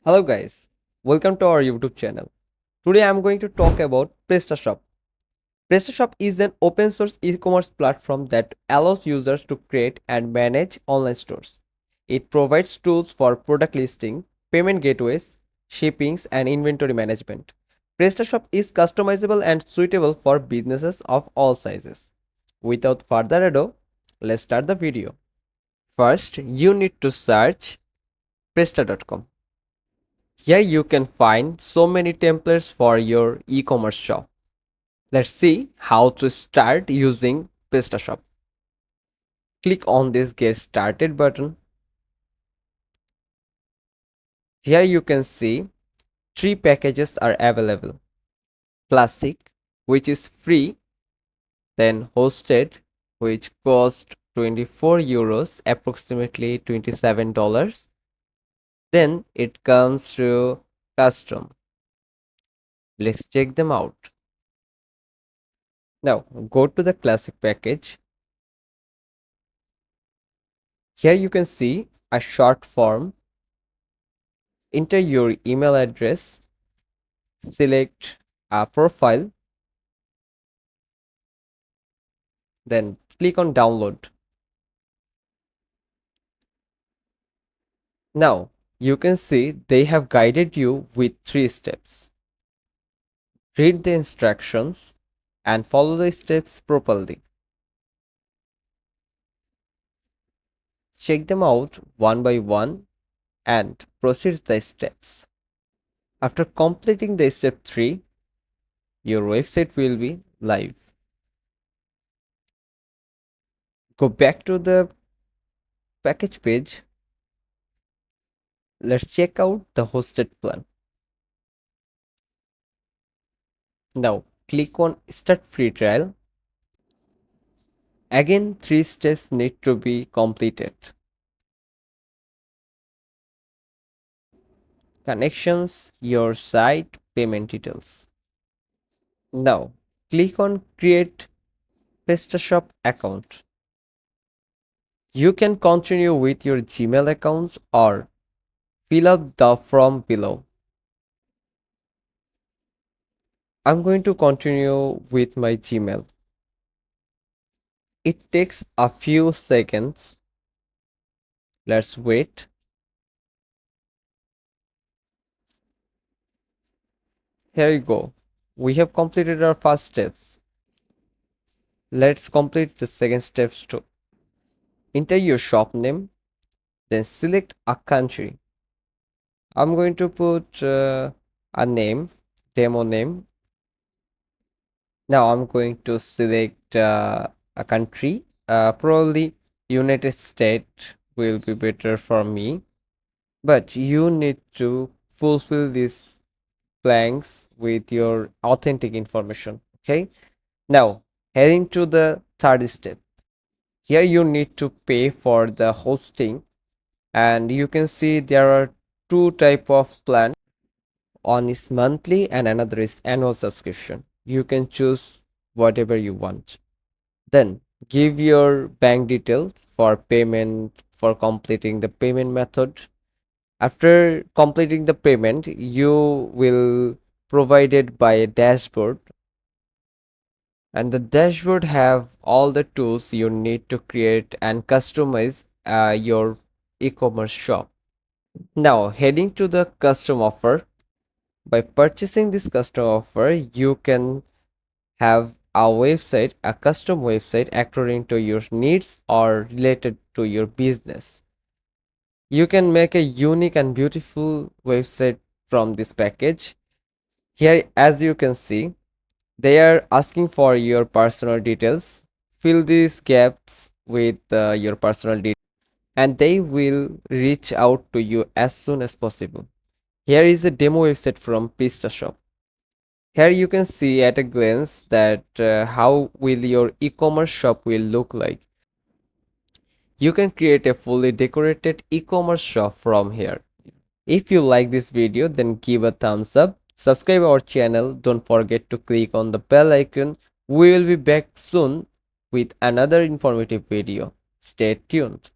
Hello guys, welcome to our YouTube channel. Today I am going to talk about Prestashop. Prestashop is an open source e-commerce platform that allows users to create and manage online stores. It provides tools for product listing, payment gateways, shippings and inventory management. Prestashop is customizable and suitable for businesses of all sizes. Without further ado, let's start the video. First, you need to search presta.com. Here you can find so many templates for your e-commerce shop. Let's see how to start using Prestashop. Click on this Get Started button. Here you can see three packages are available. Classic, which is free, then Hosted, which costs 24 euros, approximately $27. Then it comes to Custom. Let's check them out. Now go to the Classic package. Here you can see a short form. Enter your email address, select a profile, then click on download. Now you can see they have guided you with 3 steps. Read the instructions and follow the steps properly. Check them out one by one and proceed the steps. After completing the step 3, your website will be live. Go back to the package page. Let's check out the hosted plan. Now click on Start Free Trial. Again, 3 steps need to be completed. Connections, your site, payment details. Now click on Create Prestashop account. You can continue with your Gmail accounts or fill up the form below. I'm going to continue with my Gmail. It takes a few seconds. Let's wait. Here you go. We have completed our first steps. Let's complete the second steps too. Enter your shop name, then select a country. I'm going to put a name, demo name. Now I'm going to select a country. Probably United States will be better for me. But you need to fulfill these blanks with your authentic information. Okay. Now heading to the third step. Here you need to pay for the hosting, and you can see there are two type of plan. One is monthly and another is annual subscription. You can choose whatever you want. Then give your bank details for payment, for completing the payment method. After completing the payment, you will provided by a dashboard, and the dashboard have all the tools you need to create and customize your e-commerce shop. Now heading to the custom offer. By purchasing this custom offer, you can have a custom website according to your needs or related to your business. You can make a unique and beautiful website from this package. Here, as you can see, they are asking for your personal details. Fill these gaps with your personal details, and they will reach out to you as soon as possible. Here is a demo website from Prestashop. Here you can see at a glance that how will your e-commerce shop will look like. You can create a fully decorated e-commerce shop from here. If you like this video, then give a thumbs up, subscribe our channel, don't forget to click on the bell icon. We will be back soon with another informative video. Stay tuned.